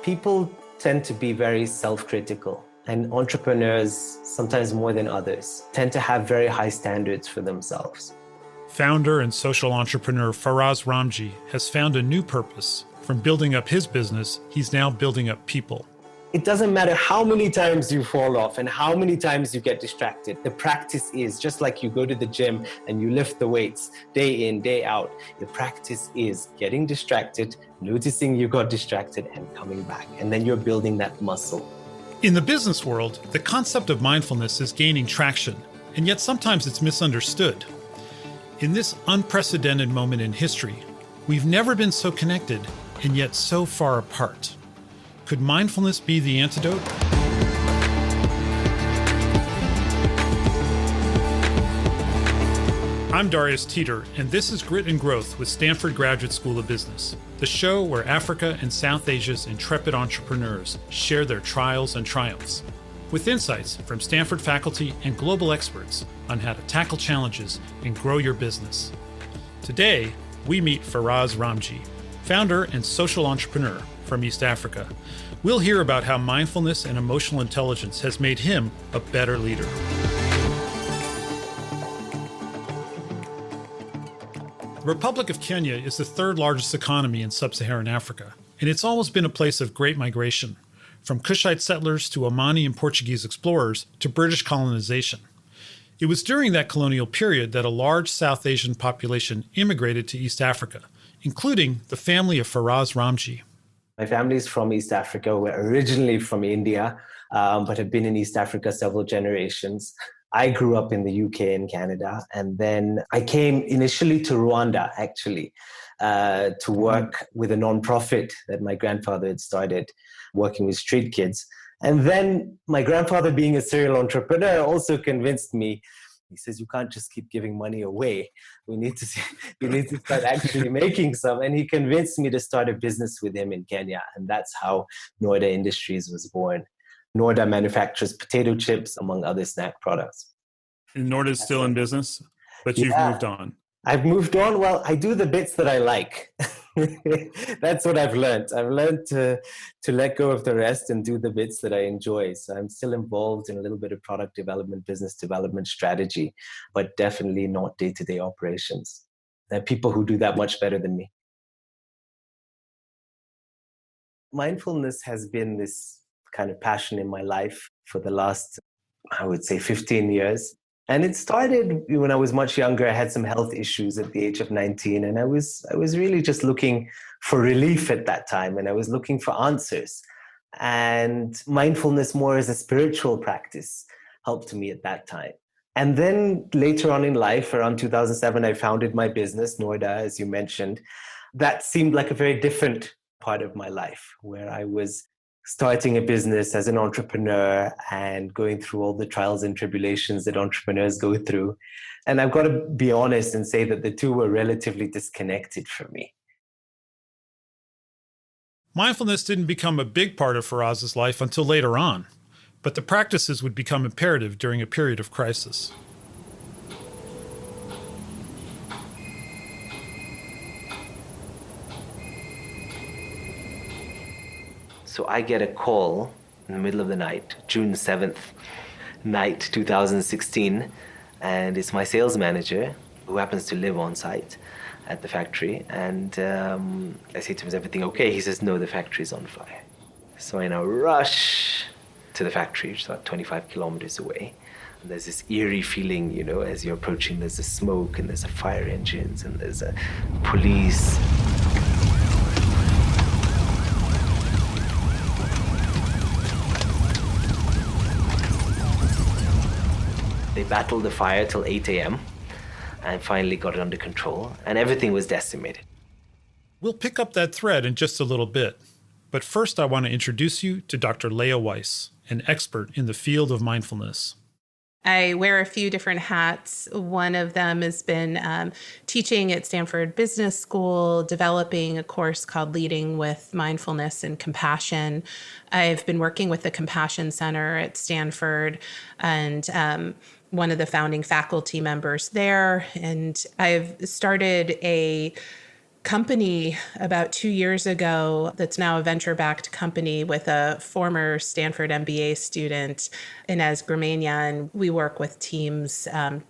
People tend to be very self-critical, and entrepreneurs, sometimes more than others, tend to have very high standards for themselves. Founder and social entrepreneur Faraz Ramji has found a new purpose. From building up his business, he's now building up people. It doesn't matter how many times you fall off and how many times you get distracted. The practice is just like you go to the gym and you lift the weights day in, day out. The practice is getting distracted, noticing you got distracted and coming back. And then you're building that muscle. In the business world, the concept of mindfulness is gaining traction, and yet sometimes it's misunderstood. In this unprecedented moment in history, we've never been so connected and yet so far apart. Could mindfulness be the antidote? I'm Darius Teeter, and this is Grit and Growth with Stanford Graduate School of Business, the show where Africa and South Asia's intrepid entrepreneurs share their trials and triumphs, with insights from Stanford faculty and global experts on how to tackle challenges and grow your business. Today, we meet Faraz Ramji, founder and social entrepreneur from East Africa. We'll hear about how mindfulness and emotional intelligence has made him a better leader. The Republic of Kenya is the third largest economy in sub-Saharan Africa, and it's always been a place of great migration, from Kushite settlers to Omani and Portuguese explorers to British colonization. It was during that colonial period that a large South Asian population immigrated to East Africa, including the family of Faraz Ramji. My family is from East Africa. We're originally from India, but have been in East Africa several generations. I grew up in the UK and Canada, and then I came initially to Rwanda, actually, to work with a nonprofit that my grandfather had started, working with street kids. And then my grandfather, being a serial entrepreneur, also convinced me. He says, you can't just keep giving money away. We need to start actually making some. And he convinced me to start a business with him in Kenya. And that's how Noida Industries was born. Noida manufactures potato chips, among other snack products. And Noida is still in business, but you've moved on. I've moved on. Well, I do the bits that I like. That's what I've learned. I've learned to let go of the rest and do the bits that I enjoy. So I'm still involved in a little bit of product development, business development strategy, but definitely not day-to-day operations. There are people who do that much better than me. Mindfulness has been this kind of passion in my life for the last, I would say, 15 years. And it started when I was much younger. I had some health issues at the age of 19, and I was really just looking for relief at that time, and I was looking for answers. And mindfulness, more as a spiritual practice, helped me at that time. And then later on in life, around 2007, I founded my business, Noida, as you mentioned. That seemed like a very different part of my life, where I was starting a business as an entrepreneur and going through all the trials and tribulations that entrepreneurs go through. And I've got to be honest and say that the two were relatively disconnected for me. Mindfulness didn't become a big part of Faraz's life until later on, but the practices would become imperative during a period of crisis. So I get a call in the middle of the night, June 7th night, 2016, and it's my sales manager who happens to live on site at the factory. And I say to him, is everything okay? He says, no, the factory's on fire. So I now rush to the factory, which is about 25 kilometers away. And there's this eerie feeling, as you're approaching, there's a smoke and there's a fire engines and there's a police. They battled the fire till 8 a.m. and finally got it under control, and everything was decimated. We'll pick up that thread in just a little bit. But first, I want to introduce you to Dr. Leah Weiss, an expert in the field of mindfulness. I wear a few different hats. One of them has been teaching at Stanford Business School, developing a course called Leading with Mindfulness and Compassion. I've been working with the Compassion Center at Stanford and one of the founding faculty members there. And I've started a company about 2 years ago that's now a venture-backed company with a former Stanford MBA student, Inez Gramenya, and we work with teams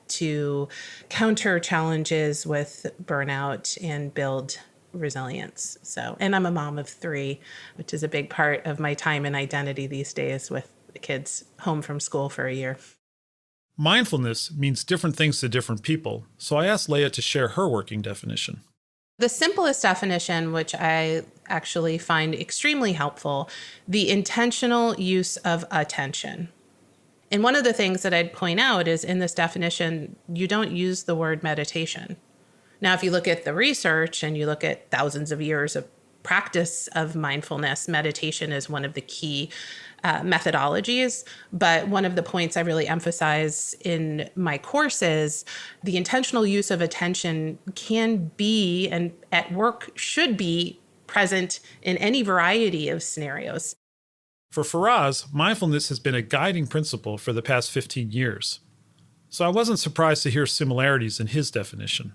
to counter challenges with burnout and build resilience. So, and I'm a mom of 3, which is a big part of my time and identity these days with the kids home from school for a year. Mindfulness means different things to different people, so I asked Leah to share her working definition. The simplest definition, which I actually find extremely helpful, the intentional use of attention. And one of the things that I'd point out is in this definition, you don't use the word meditation. Now, if you look at the research and you look at thousands of years of practice of mindfulness, meditation is one of the key methodologies. But one of the points I really emphasize in my courses, the intentional use of attention can be, and at work should be, present in any variety of scenarios. For Faraz, mindfulness has been a guiding principle for the past 15 years. So I wasn't surprised to hear similarities in his definition.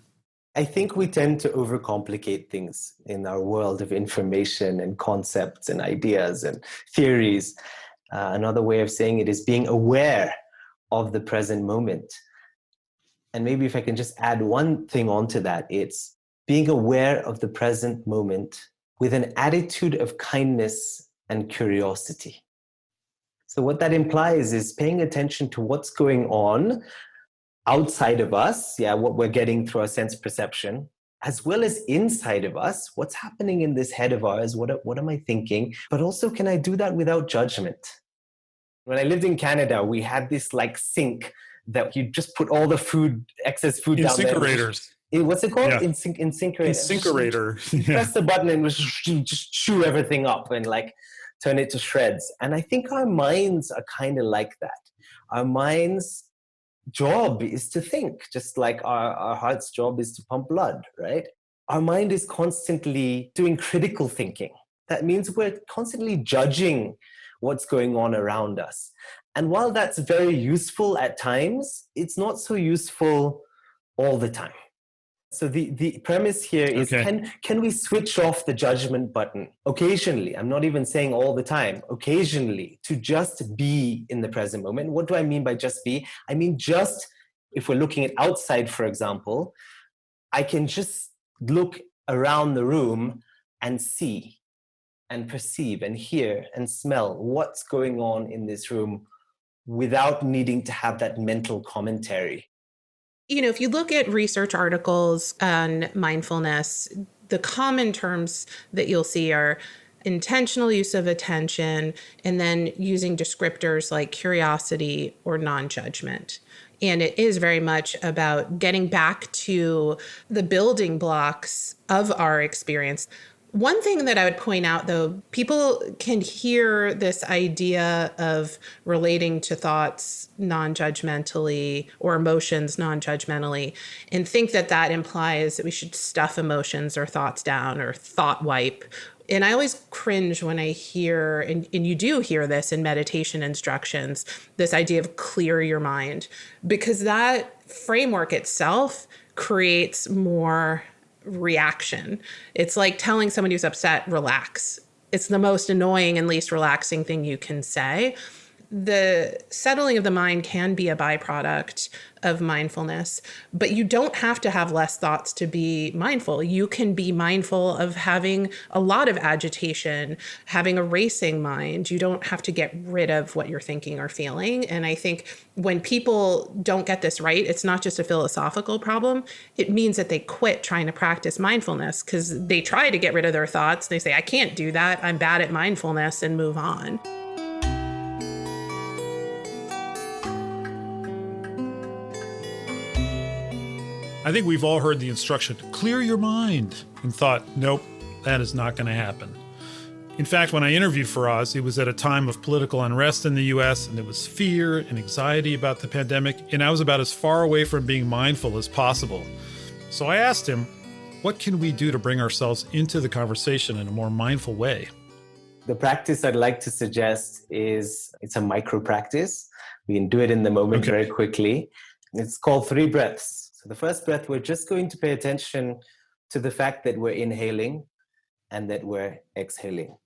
I think we tend to overcomplicate things in our world of information and concepts and ideas and theories. Another way of saying it is being aware of the present moment. And maybe if I can just add one thing onto that, it's being aware of the present moment with an attitude of kindness and curiosity. So what that implies is paying attention to what's going on outside of us, what we're getting through our sense perception, as well as inside of us, what's happening in this head of ours, what am I thinking? But also, can I do that without judgment? When I lived in Canada, we had this sink that you just put all the excess food down there. Incinerators. What's it called? Yeah. Incinerator. Incinerator. Press the button and just chew everything up and turn it to shreds. And I think our minds are kind of like that. Our minds' job is to think, just like our heart's job is to pump blood, right? Our mind is constantly doing critical thinking. That means we're constantly judging what's going on around us. And while that's very useful at times, it's not so useful all the time. So the premise here is, can we switch off the judgment button occasionally? I'm not even saying all the time, occasionally, to just be in the present moment. What do I mean by just be? I mean, just if we're looking at outside, for example, I can just look around the room and see and perceive and hear and smell what's going on in this room without needing to have that mental commentary. If you look at research articles on mindfulness, the common terms that you'll see are intentional use of attention and then using descriptors like curiosity or non-judgment. And it is very much about getting back to the building blocks of our experience. One thing that I would point out, though, people can hear this idea of relating to thoughts non-judgmentally or emotions non-judgmentally and think that that implies that we should stuff emotions or thoughts down or thought wipe. And I always cringe when I hear, and you do hear this in meditation instructions, this idea of clear your mind, because that framework itself creates more reaction. It's like telling someone who's upset, relax. It's the most annoying and least relaxing thing you can say. The settling of the mind can be a byproduct of mindfulness, but you don't have to have less thoughts to be mindful. You can be mindful of having a lot of agitation, having a racing mind. You don't have to get rid of what you're thinking or feeling. And I think when people don't get this right, it's not just a philosophical problem. It means that they quit trying to practice mindfulness because they try to get rid of their thoughts. They say, I can't do that. I'm bad at mindfulness, and move on. I think we've all heard the instruction, clear your mind, and thought, nope, that is not going to happen. In fact, when I interviewed Faraz, it was at a time of political unrest in the US, and there was fear and anxiety about the pandemic, and I was about as far away from being mindful as possible. So I asked him, what can we do to bring ourselves into the conversation in a more mindful way? The practice I'd like to suggest is, it's a micro practice. We can do it in the moment very quickly. It's called 3 breaths. So the first breath, we're just going to pay attention to the fact that we're inhaling and that we're exhaling.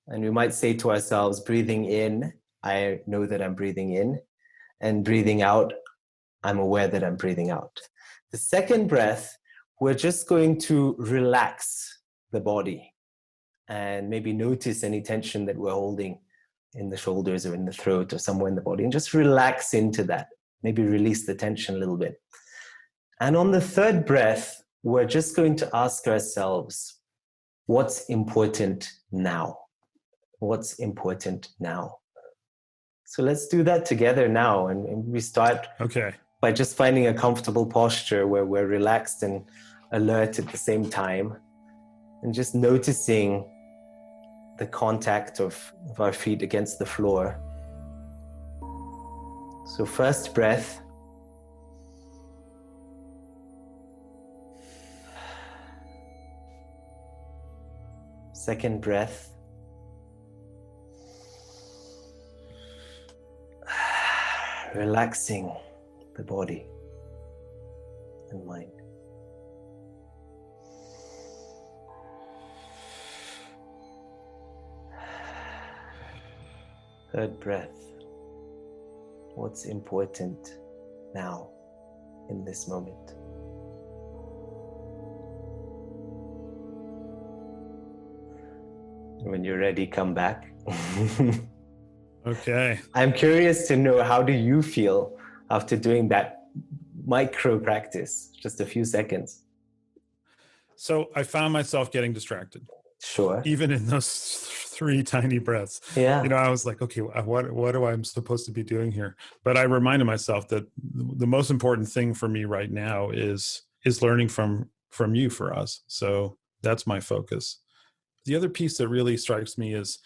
And we might say to ourselves, breathing in, I know that I'm breathing in, and breathing out, I'm aware that I'm breathing out. The second breath, we're just going to relax the body and maybe notice any tension that we're holding in the shoulders or in the throat or somewhere in the body, and just relax into that. Maybe release the tension a little bit. And on the third breath, we're just going to ask ourselves, what's important now? What's important now? So let's do that together now. And we start by just finding a comfortable posture where we're relaxed and alert at the same time, and just noticing the contact of our feet against the floor. So first breath. Second breath. Relaxing the body and mind. Third breath. What's important now in this moment? When you're ready, come back. Okay. I'm curious to know, how do you feel after doing that micro practice, just a few seconds? So I found myself getting distracted. Sure. Even in those 3 tiny breaths. Yeah. I was like, okay, what do I'm supposed to be doing here? But I reminded myself that the most important thing for me right now is learning from you, for us. So that's my focus. The other piece that really strikes me is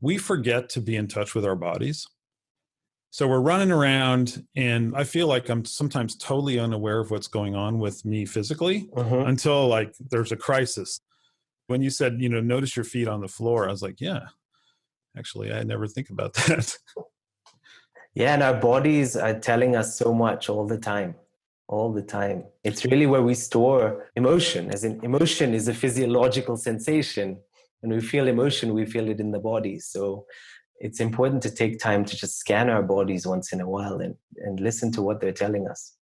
we forget to be in touch with our bodies. So we're running around, and I feel like I'm sometimes totally unaware of what's going on with me physically until like there's a crisis. When you said, notice your feet on the floor, I was like, yeah, actually, I never think about that. Yeah, and our bodies are telling us so much all the time. It's really where we store emotion, as in emotion is a physiological sensation. When we feel emotion, we feel it in the body. So it's important to take time to just scan our bodies once in a while and listen to what they're telling us.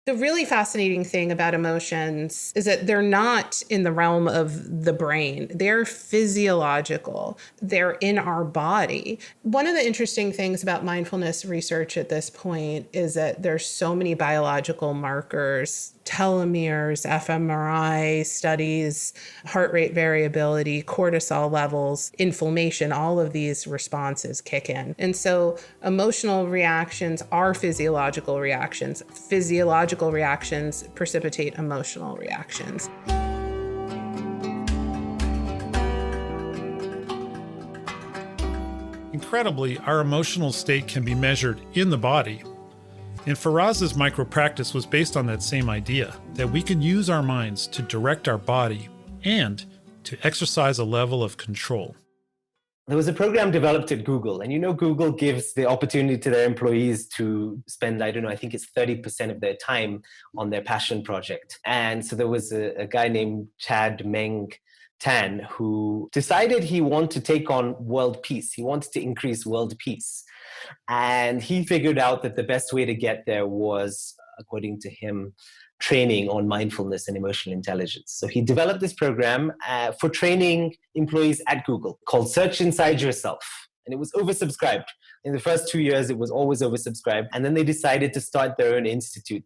The really fascinating thing about emotions is that they're not in the realm of the brain. They're physiological. They're in our body. One of the interesting things about mindfulness research at this point is that there's so many biological markers, telomeres, fMRI studies, heart rate variability, cortisol levels, inflammation, all of these responses kick in. And so emotional reactions are physiological reactions. Physiological reactions precipitate emotional reactions. Incredibly, our emotional state can be measured in the body. And Faraz's micro practice was based on that same idea, that we can use our minds to direct our body and to exercise a level of control. There was a program developed at Google, and Google gives the opportunity to their employees to spend, I think it's 30% of their time on their passion project. And so there was a guy named Chad Meng Tan who decided he wanted to take on world peace. He wanted to increase world peace. And he figured out that the best way to get there was, according to him, training on mindfulness and emotional intelligence. So he developed this program for training employees at Google called Search Inside Yourself. And it was oversubscribed. In the first 2 years, it was always oversubscribed. And then they decided to start their own institute.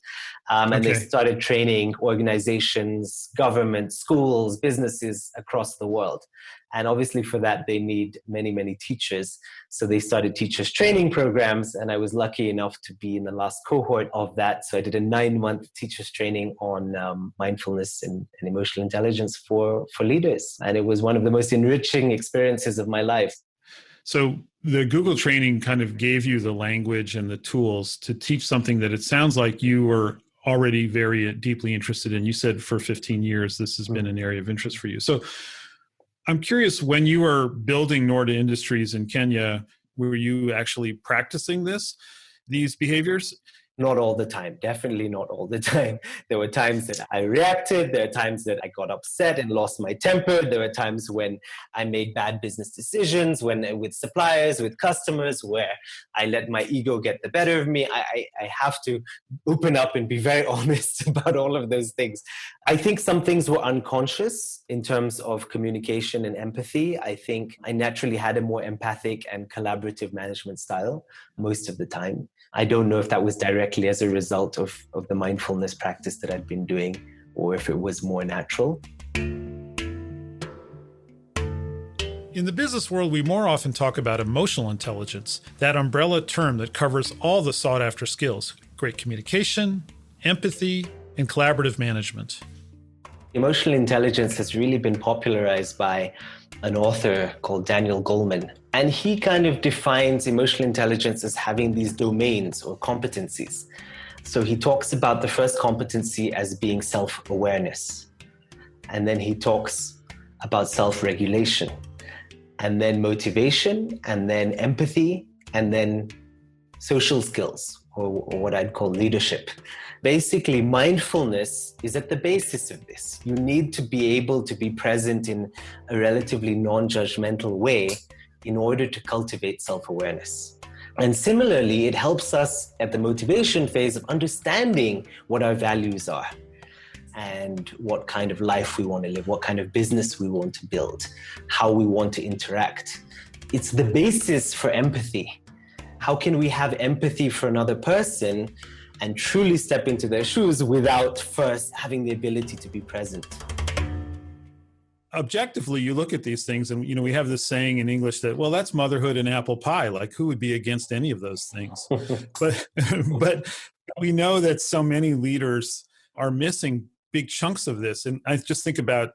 And they started training organizations, governments, schools, businesses across the world. And obviously for that, they need many, many teachers. So they started teachers training programs. And I was lucky enough to be in the last cohort of that. So I did a 9-month teachers training on mindfulness and emotional intelligence for leaders. And it was one of the most enriching experiences of my life. So the Google training kind of gave you the language and the tools to teach something that it sounds like you were already very deeply interested in. You said for 15 years, this has been an area of interest for you. So I'm curious, when you were building Norda Industries in Kenya, were you actually practicing these behaviors? Not all the time, definitely not all the time. There were times that I reacted. There are times that I got upset and lost my temper. There were times when I made bad business decisions, with suppliers, with customers, where I let my ego get the better of me. I have to open up and be very honest about all of those things. I think some things were unconscious in terms of communication and empathy. I think I naturally had a more empathic and collaborative management style most of the time. I don't know if that was directly as a result of the mindfulness practice that I'd been doing, or if it was more natural. In the business world, we more often talk about emotional intelligence, that umbrella term that covers all the sought-after skills: great communication, empathy, and collaborative management. Emotional intelligence has really been popularized by an author called Daniel Goleman. And he kind of defines emotional intelligence as having these domains or competencies. So he talks about the first competency as being self-awareness. And then he talks about self-regulation, and then motivation, and then empathy, and then social skills, or what I'd call leadership. Basically, mindfulness is at the basis of this. You need to be able to be present in a relatively non-judgmental way in order to cultivate self-awareness. And similarly, it helps us at the motivation phase of understanding what our values are and what kind of life we want to live, what kind of business we want to build, how we want to interact. It's the basis for empathy. How can we have empathy for another person and truly step into their shoes without first having the ability to be present? Objectively, you look at these things and, we have this saying in English that, well, that's motherhood and apple pie. Like, who would be against any of those things? but we know that so many leaders are missing big chunks of this. And I just think about,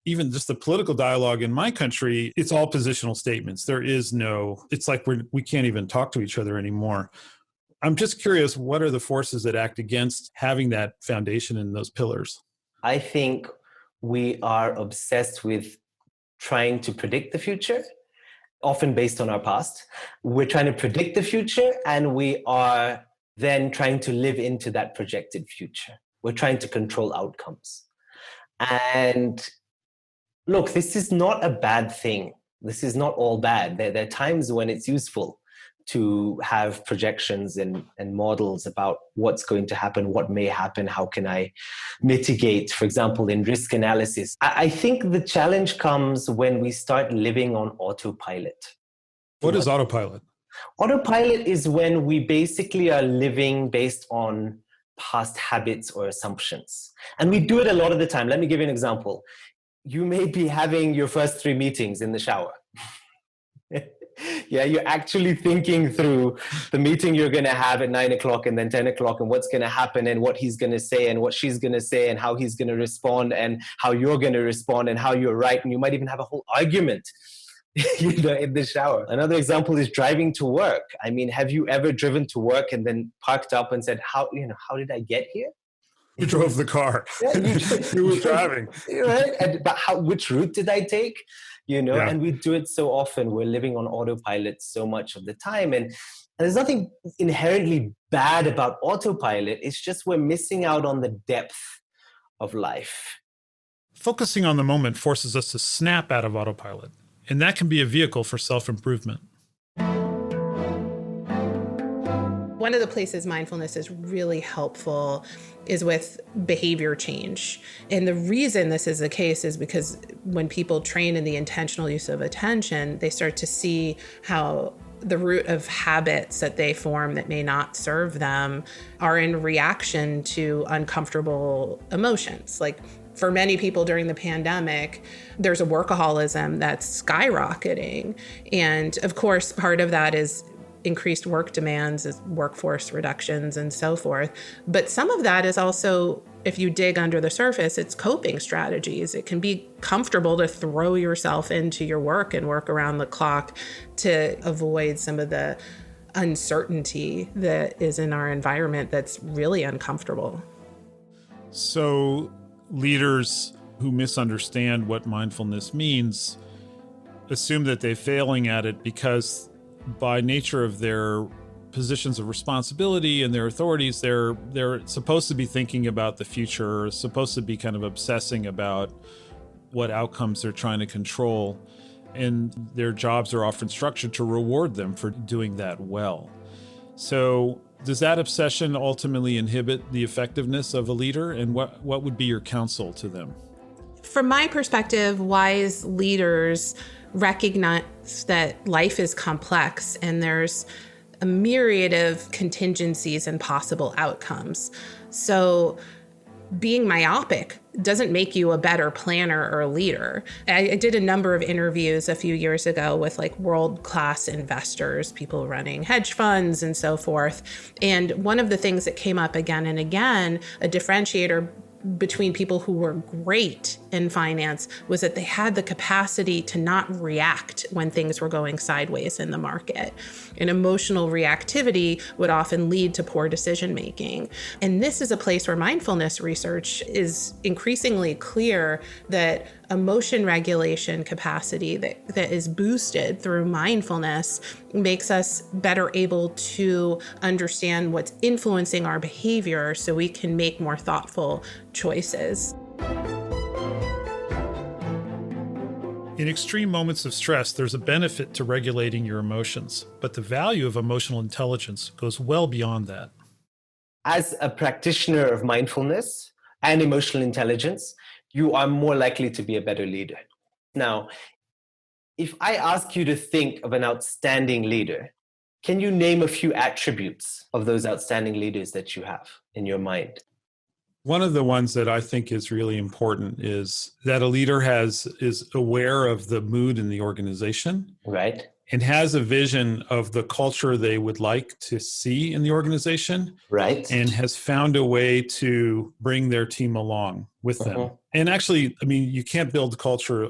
even just the political dialogue in my country, it's all positional statements. There is it's like we can't even talk to each other anymore. I'm just curious, what are the forces that act against having that foundation in those pillars? I think we are obsessed with trying to predict the future, often based on our past. We're trying to predict the future, and we are then trying to live into that projected future. We're trying to control outcomes. And look, this is not a bad thing. This is not all bad. There are times when it's useful to have projections and models about what's going to happen, what may happen, how can I mitigate, for example, in risk analysis. I think the challenge comes when we start living on autopilot. What is autopilot? Autopilot is when we basically are living based on past habits or assumptions. And we do it a lot of the time. Let me give you an example. You may be having your first 3 meetings in the shower. Yeah, you're actually thinking through the meeting you're going to have at 9 o'clock and then 10 o'clock and what's going to happen and what he's going to say and what she's going to say and how he's going to respond and how you're going to respond and how you're right. And you might even have a whole argument, in the shower. Another example is driving to work. I mean, have you ever driven to work and then parked up and said, how did I get here? You drove the car. Yeah, you were driving. Right? But which route did I take? Yeah. And we do it so often. We're living on autopilot so much of the time. And there's nothing inherently bad about autopilot. It's just we're missing out on the depth of life. Focusing on the moment forces us to snap out of autopilot, and that can be a vehicle for self-improvement. One of the places mindfulness is really helpful is with behavior change. And the reason this is the case is because when people train in the intentional use of attention, they start to see how the root of habits that they form that may not serve them are in reaction to uncomfortable emotions. Like, for many people during the pandemic, there's a workaholism that's skyrocketing. And of course, part of that is increased work demands, workforce reductions, and so forth. But some of that is also, if you dig under the surface, it's coping strategies. It can be comfortable to throw yourself into your work and work around the clock to avoid some of the uncertainty that is in our environment that's really uncomfortable. So leaders who misunderstand what mindfulness means assume that they're failing at it because by nature of their positions of responsibility and their authorities, they're supposed to be thinking about the future, supposed to be kind of obsessing about what outcomes they're trying to control. And their jobs are often structured to reward them for doing that well. So does that obsession ultimately inhibit the effectiveness of a leader? And what would be your counsel to them? From my perspective, wise leaders recognize that life is complex and there's a myriad of contingencies and possible outcomes. So being myopic doesn't make you a better planner or a leader. I did a number of interviews a few years ago with like world-class investors, people running hedge funds and so forth. And one of the things that came up again and again, a differentiator between people who were great in finance was that they had the capacity to not react when things were going sideways in the market. And emotional reactivity would often lead to poor decision making. And this is a place where mindfulness research is increasingly clear that emotion regulation capacity that is boosted through mindfulness makes us better able to understand what's influencing our behavior so we can make more thoughtful choices. In extreme moments of stress, there's a benefit to regulating your emotions, but the value of emotional intelligence goes well beyond that. As a practitioner of mindfulness and emotional intelligence, you are more likely to be a better leader. Now, if I ask you to think of an outstanding leader, can you name a few attributes of those outstanding leaders that you have in your mind? One of the ones that I think is really important is that a leader is aware of the mood in the organization. Right. And has a vision of the culture they would like to see in the organization. Right. And has found a way to bring their team along with them. And actually, I mean, you can't build culture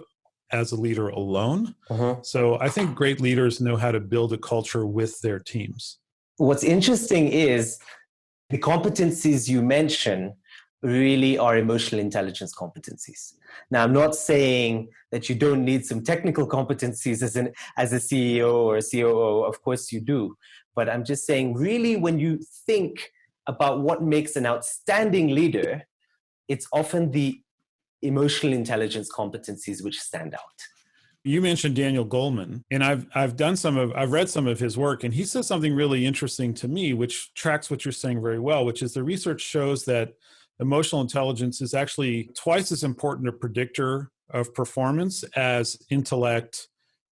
as a leader alone. So I think great leaders know how to build a culture with their teams. What's interesting is the competencies you mention really are emotional intelligence competencies. Now, I'm not saying that you don't need some technical competencies as a CEO or a COO. Of course you do. But I'm just saying, really, when you think about what makes an outstanding leader, it's often the emotional intelligence competencies which stand out. You mentioned Daniel Goleman, and I've read some of his work, and he says something really interesting to me, which tracks what you're saying very well, which is the research shows that emotional intelligence is actually twice as important a predictor of performance as intellect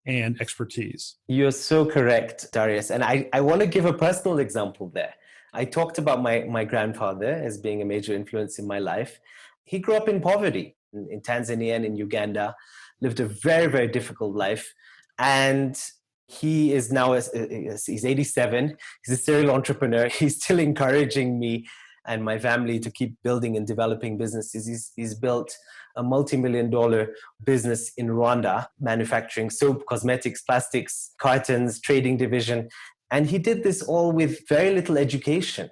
and expertise. You're so correct, Darius. And I want to give a personal example there. I talked about my grandfather as being a major influence in my life. He grew up in poverty in Tanzania and in Uganda, lived a very, very difficult life. And he is now, he's 87. He's a serial entrepreneur. He's still encouraging me and my family to keep building and developing businesses. He's built a multi-million-dollar business in Rwanda, manufacturing soap, cosmetics, plastics, cartons, trading division. And he did this all with very little education.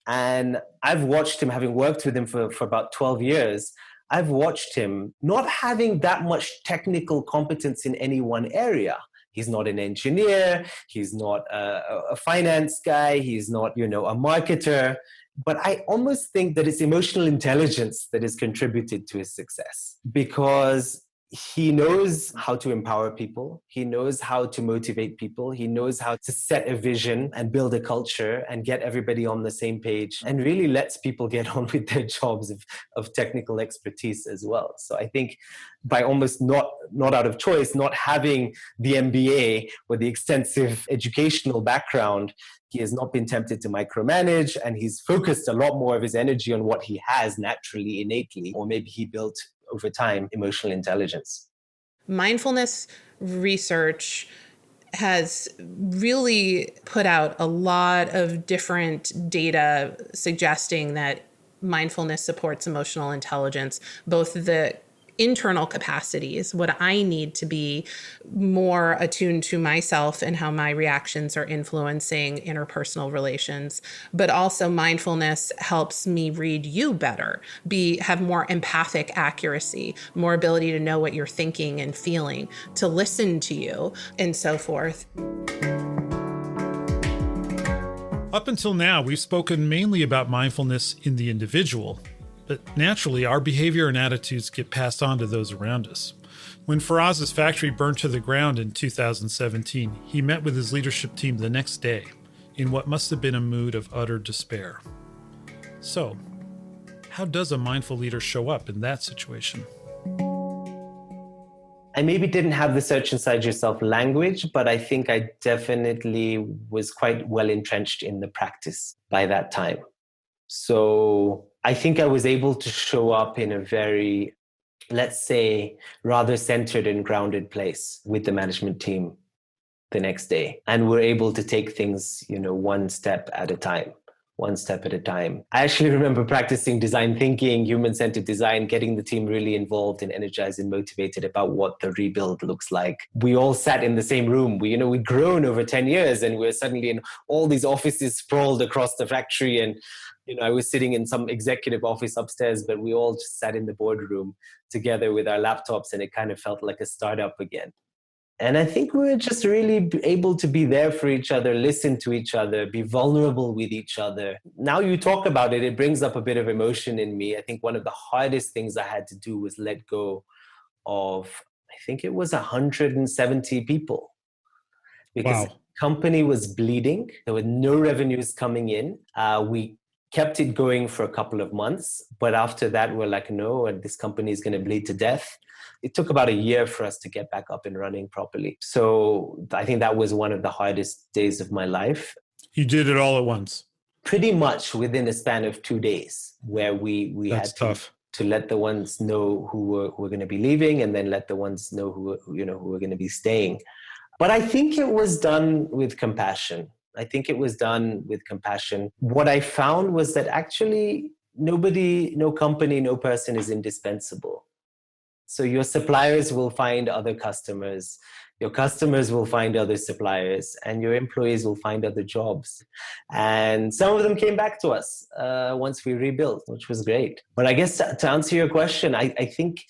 And I've watched him, having worked with him for about 12 years, I've watched him not having that much technical competence in any one area. He's not an engineer. He's not a finance guy. He's not, a marketer. But I almost think that it's emotional intelligence that has contributed to his success, because he knows how to empower people. He knows how to motivate people. He knows how to set a vision and build a culture and get everybody on the same page, and really lets people get on with their jobs of technical expertise as well. So I think by almost not out of choice, not having the MBA or the extensive educational background, he has not been tempted to micromanage, and he's focused a lot more of his energy on what he has naturally, innately, or maybe he built over time, emotional intelligence. Mindfulness research has really put out a lot of different data suggesting that mindfulness supports emotional intelligence, both the internal capacities, what I need to be more attuned to myself and how my reactions are influencing interpersonal relations. But also mindfulness helps me read you better, have more empathic accuracy, more ability to know what you're thinking and feeling, to listen to you, and so forth. Up until now, we've spoken mainly about mindfulness in the individual, but naturally, our behavior and attitudes get passed on to those around us. When Faraz's factory burned to the ground in 2017, he met with his leadership team the next day in what must have been a mood of utter despair. So, how does a mindful leader show up in that situation? I maybe didn't have the search inside yourself language, but I think I definitely was quite well entrenched in the practice by that time. So I think I was able to show up in a very, let's say, rather centered and grounded place with the management team the next day. And we're able to take things, one step at a time. I actually remember practicing design thinking, human-centered design, getting the team really involved and energized and motivated about what the rebuild looks like. We all sat in the same room. We'd grown over 10 years and we're suddenly in all these offices sprawled across the factory. And, I was sitting in some executive office upstairs, but we all just sat in the boardroom together with our laptops and it kind of felt like a startup again. And I think we were just really able to be there for each other, listen to each other, be vulnerable with each other. Now you talk about it, it brings up a bit of emotion in me. I think one of the hardest things I had to do was let go of, I think it was 170 people. Because the company was bleeding. There were no revenues coming in. We kept it going for a couple of months. But after that, we're like, no, this company is going to bleed to death. It took about a year for us to get back up and running properly. So I think that was one of the hardest days of my life. You did it all at once? Pretty much within a span of 2 days, where we That's had tough. To let the ones know who were going to be leaving and then let the ones know who were going to be staying. But I think it was done with compassion. What I found was that actually nobody, no company, no person is indispensable. So your suppliers will find other customers, your customers will find other suppliers, and your employees will find other jobs. And some of them came back to us once we rebuilt, which was great. But I guess to answer your question, I think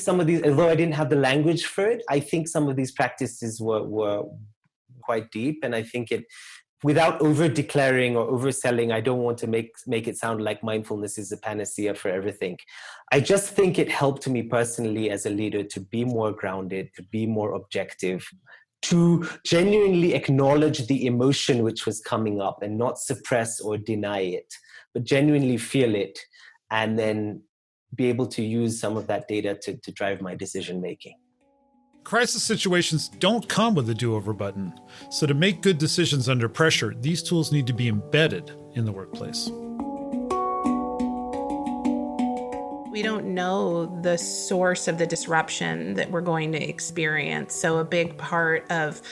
some of these, although I didn't have the language for it, I think some of these practices were quite deep. And I think without over-declaring or overselling, I don't want to make it sound like mindfulness is a panacea for everything. I just think it helped me personally as a leader to be more grounded, to be more objective, to genuinely acknowledge the emotion which was coming up and not suppress or deny it, but genuinely feel it and then be able to use some of that data to drive my decision-making. Crisis situations don't come with a do-over button. So to make good decisions under pressure, these tools need to be embedded in the workplace. We don't know the source of the disruption that we're going to experience. So a big part of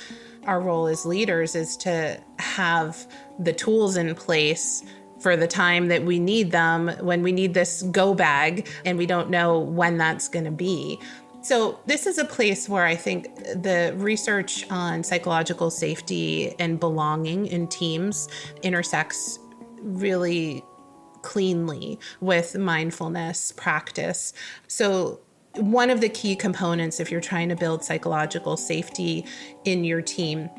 our role as leaders is to have the tools in place for the time that we need them, when we need this go bag, and we don't know when that's going to be. So this is a place where I think the research on psychological safety and belonging in teams intersects really cleanly with mindfulness practice. So one of the key components, if you're trying to build psychological safety in your team,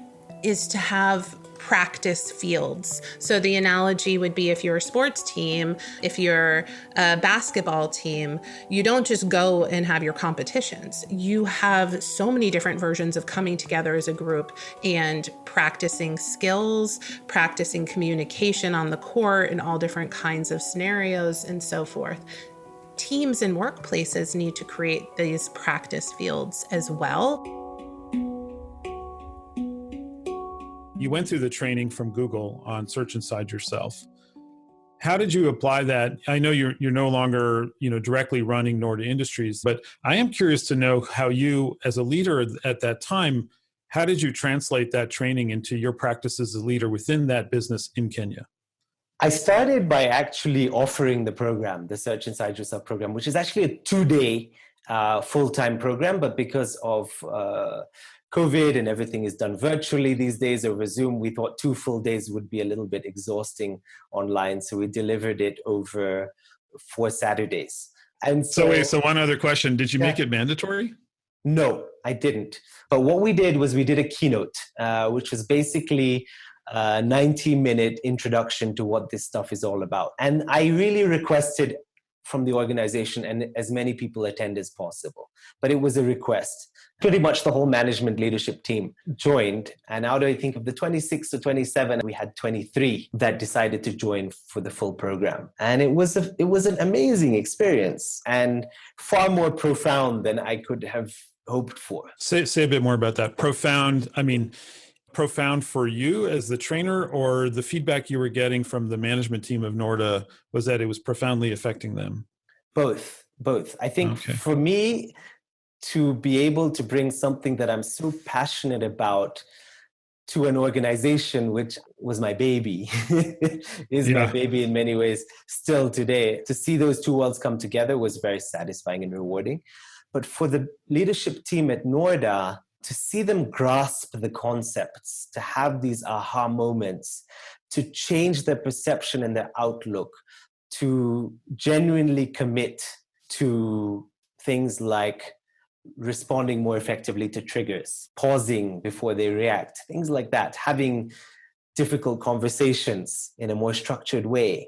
is to have practice fields. So the analogy would be, if you're a sports team, if you're a basketball team, you don't just go and have your competitions. You have so many different versions of coming together as a group and practicing skills, practicing communication on the court in all different kinds of scenarios and so forth. Teams and workplaces need to create these practice fields as well. You went through the training from Google on Search Inside Yourself. How did you apply that? I know you're no longer, directly running Norda Industries, but I am curious to know how you, as a leader at that time, how did you translate that training into your practice as a leader within that business in Kenya? I started by actually offering the program, the Search Inside Yourself program, which is actually a 2-day full-time program, but because of COVID and everything is done virtually these days over Zoom, we thought 2 full days would be a little bit exhausting online. So we delivered it over 4 Saturdays. And so one other question, did you make it mandatory? No, I didn't. But what we did was we did a keynote, which was basically a 90-minute introduction to what this stuff is all about. And I really requested from the organization and as many people attend as possible. But it was a request. Pretty much the whole management leadership team joined. And out of, I think, of the 26 to 27, we had 23 that decided to join for the full program. And it was an amazing experience and far more profound than I could have hoped for. Say a bit more about that. Profound, I mean, profound for you as the trainer, or the feedback you were getting from the management team of Norda was that it was profoundly affecting them? Both. I think for me, to be able to bring something that I'm so passionate about to an organization, which was my baby, is my baby in many ways still today, to see those two worlds come together was very satisfying and rewarding. But for the leadership team at Norda, to see them grasp the concepts, to have these aha moments, to change their perception and their outlook, to genuinely commit to things like responding more effectively to triggers, pausing before they react, things like that, having difficult conversations in a more structured way.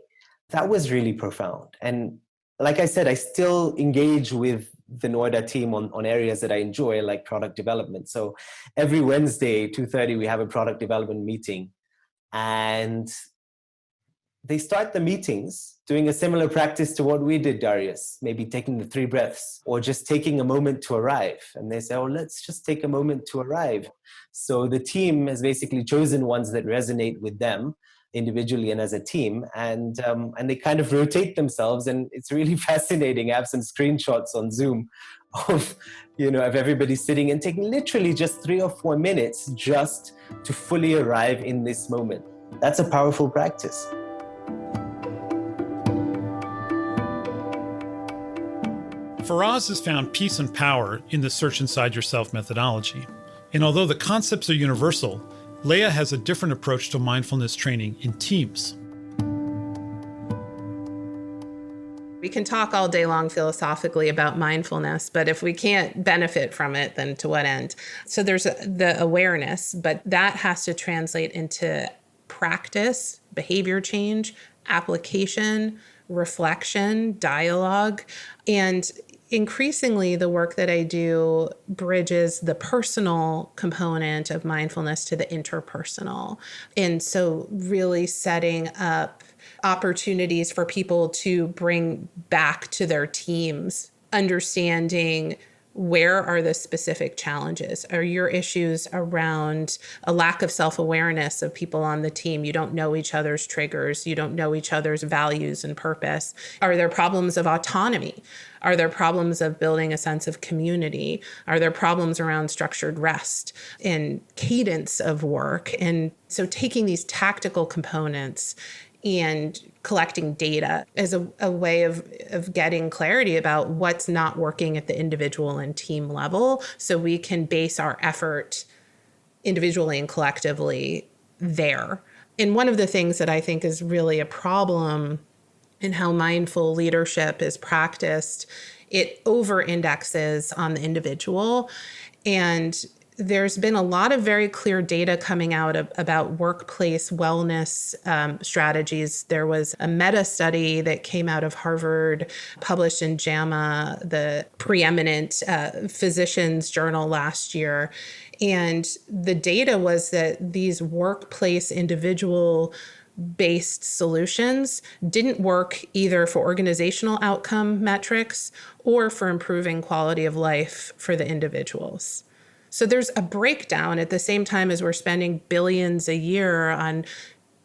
That was really profound. And like I said, I still engage with the Norda team on areas that I enjoy, like product development. So every Wednesday, 2:30, we have a product development meeting. And they start the meetings doing a similar practice to what we did, Darius, maybe taking the 3 breaths or just taking a moment to arrive. And they say, oh, let's just take a moment to arrive. So the team has basically chosen ones that resonate with them individually and as a team, and they kind of rotate themselves, and it's really fascinating. I have some screenshots on Zoom of everybody sitting and taking literally just 3 or 4 minutes just to fully arrive in this moment. That's a powerful practice. Faraz has found peace and power in the Search Inside Yourself methodology. And although the concepts are universal, Leah has a different approach to mindfulness training in teams. We can talk all day long philosophically about mindfulness, but if we can't benefit from it, then to what end? So there's the awareness, but that has to translate into practice, behavior change, application, reflection, dialogue, and increasingly, the work that I do bridges the personal component of mindfulness to the interpersonal. And so really setting up opportunities for people to bring back to their teams, understanding where are the specific challenges? Are your issues around a lack of self-awareness of people on the team? You don't know each other's triggers. You don't know each other's values and purpose. Are there problems of autonomy? Are there problems of building a sense of community? Are there problems around structured rest and cadence of work? And so taking these tactical components and collecting data as a way of getting clarity about what's not working at the individual and team level, so we can base our effort individually and collectively there. And one of the things that I think is really a problem in how mindful leadership is practiced, it over-indexes on the individual. And there's been a lot of very clear data coming out about workplace wellness strategies. There was a meta study that came out of Harvard, published in JAMA, the preeminent physicians journal last year. And the data was that these workplace individual-based solutions didn't work either for organizational outcome metrics or for improving quality of life for the individuals. So there's a breakdown at the same time as we're spending billions a year on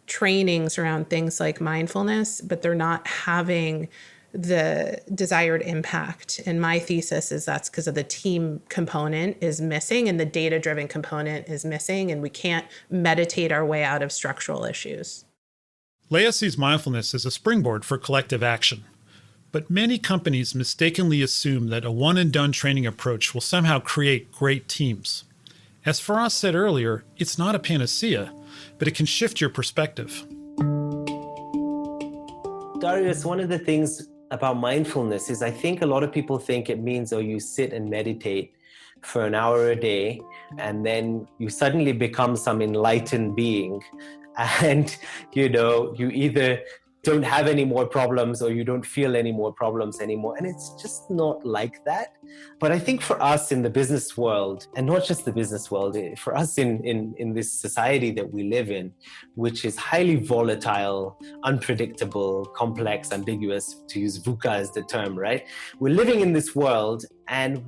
trainings around things like mindfulness, but they're not having the desired impact. And my thesis is that's because of the team component is missing and the data-driven component is missing, and we can't meditate our way out of structural issues. Leah sees mindfulness as a springboard for collective action. But many companies mistakenly assume that a one-and-done training approach will somehow create great teams. As Faraz said earlier, it's not a panacea, but it can shift your perspective. Darius, one of the things about mindfulness is I think a lot of people think it means, you sit and meditate for an hour a day, and then you suddenly become some enlightened being, and you either don't have any more problems or you don't feel any more problems anymore. And it's just not like that. But I think for us in the business world, and not just the business world, for us in this society that we live in, which is highly volatile, unpredictable, complex, ambiguous, to use VUCA as the term, right? We're living in this world and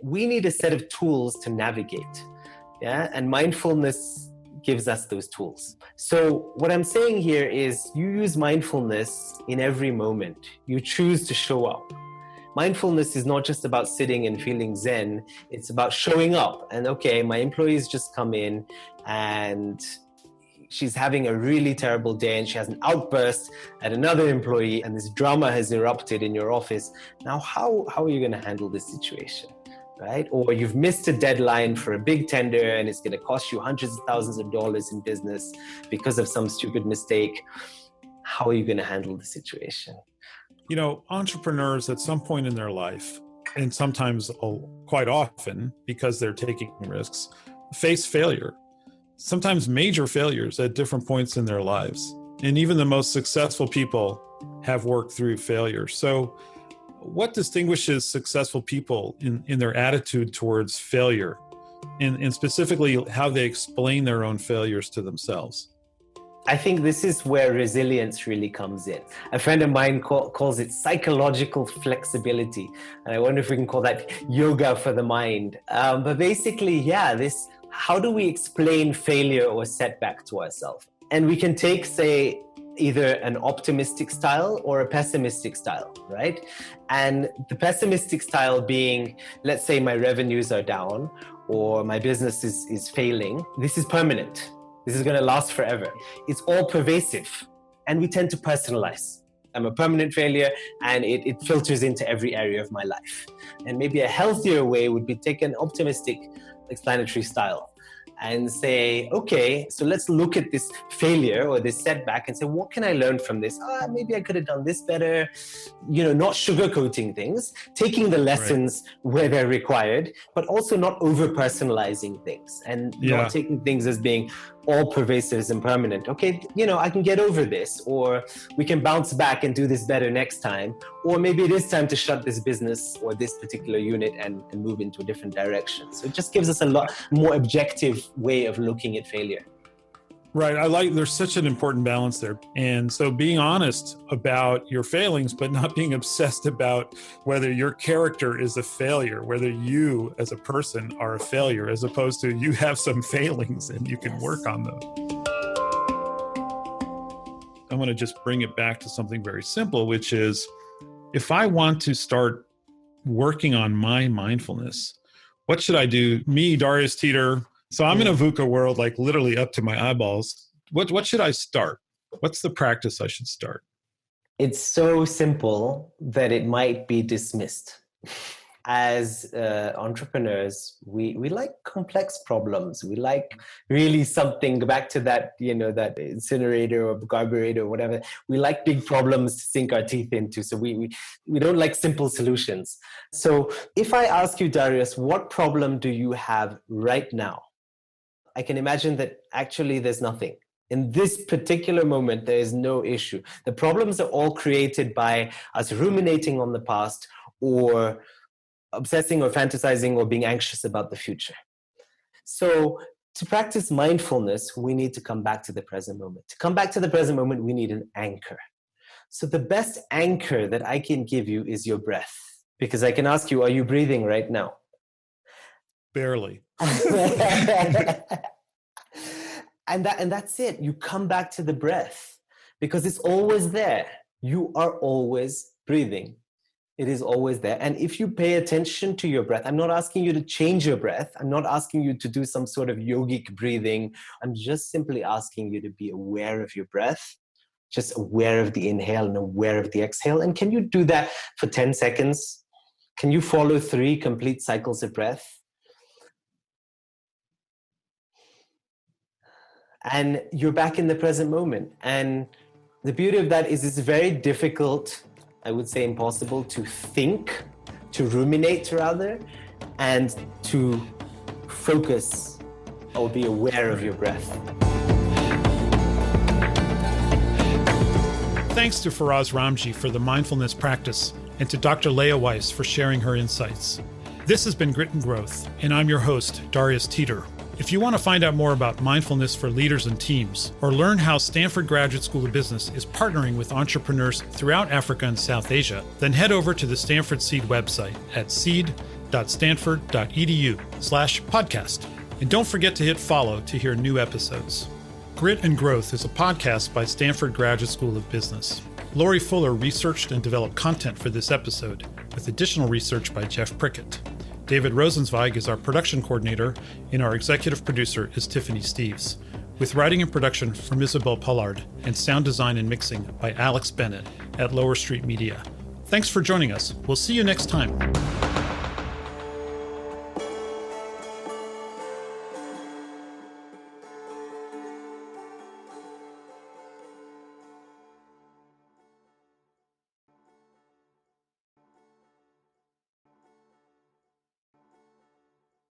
we need a set of tools to navigate. Yeah. And mindfulness gives us those tools. So what I'm saying here is you use mindfulness in every moment. You choose to show up. Mindfulness is not just about sitting and feeling zen. It's about showing up. And okay, my employee's just come in and she's having a really terrible day and she has an outburst at another employee and this drama has erupted in your office. Now, how are you going to handle this situation? Right? Or you've missed a deadline for a big tender and it's going to cost you hundreds of thousands of dollars in business because of some stupid mistake. How are you going to handle the situation? Entrepreneurs at some point in their life, and sometimes quite often because they're taking risks, face failure. Sometimes major failures at different points in their lives. And even the most successful people have worked through failure. So what distinguishes successful people in their attitude towards failure, and specifically how they explain their own failures to themselves? I think this is where resilience really comes in. A friend of mine calls it psychological flexibility. And I wonder if we can call that yoga for the mind. But basically, how do we explain failure or setback to ourselves? And we can take, say, either an optimistic style or a pessimistic style, right? And the pessimistic style being, let's say my revenues are down or my business is failing. This is permanent. This is going to last forever. It's all pervasive. And we tend to personalize. I'm a permanent failure and it filters into every area of my life. And maybe a healthier way would be take an optimistic explanatory style and say, okay, so let's look at this failure or this setback and say, what can I learn from this? Maybe I could have done this better. Not sugarcoating things, taking the lessons where they're required, but also not over-personalizing things and not taking things as being all pervasive and permanent. Okay, I can get over this, or we can bounce back and do this better next time. Or maybe it is time to shut this business or this particular unit and move into a different direction. So it just gives us a lot more objective way of looking at failure. Right. There's such an important balance there. And so being honest about your failings, but not being obsessed about whether your character is a failure, whether you as a person are a failure, as opposed to you have some failings and you can work on them. I want to just bring it back to something very simple, which is if I want to start working on my mindfulness, what should I do? Me, Darius Teeter. So I'm in a VUCA world, like literally up to my eyeballs. What should I start? What's the practice I should start? It's so simple that it might be dismissed. As entrepreneurs, we like complex problems. We like really something, back to that, that incinerator or carburetor or whatever. We like big problems to sink our teeth into. So we don't like simple solutions. So if I ask you, Darius, what problem do you have right now? I can imagine that actually there's nothing. In this particular moment, there is no issue. The problems are all created by us ruminating on the past or obsessing or fantasizing or being anxious about the future. So to practice mindfulness, we need to come back to the present moment. To come back to the present moment, we need an anchor. So the best anchor that I can give you is your breath. Because I can ask you, are you breathing right now? Barely. And that's it. You come back to the breath because it's always there. You are always breathing. It is always there. And if you pay attention to your breath, I'm not asking you to change your breath. I'm not asking you to do some sort of yogic breathing. I'm just simply asking you to be aware of your breath, just aware of the inhale and aware of the exhale. And can you do that for 10 seconds? Can you follow 3 complete cycles of breath? And you're back in the present moment. And the beauty of that is it's very difficult, I would say impossible, to think, to ruminate rather, and to focus or be aware of your breath. thanks to Faraz Ramji for the mindfulness practice and to Dr. Leah Weiss for sharing her insights. This has been Grit and Growth, and I'm your host, Darius Teeter. If you want to find out more about mindfulness for leaders and teams, or learn how Stanford Graduate School of Business is partnering with entrepreneurs throughout Africa and South Asia, then head over to the Stanford Seed website at seed.stanford.edu/podcast. And don't forget to hit follow to hear new episodes. Grit and Growth is a podcast by Stanford Graduate School of Business. Lori Fuller researched and developed content for this episode, with additional research by Jeff Prickett. David Rosenzweig is our production coordinator, and our executive producer is Tiffany Steeves, with writing and production from Isabel Pollard and sound design and mixing by Alex Bennett at Lower Street Media. Thanks for joining us. We'll see you next time.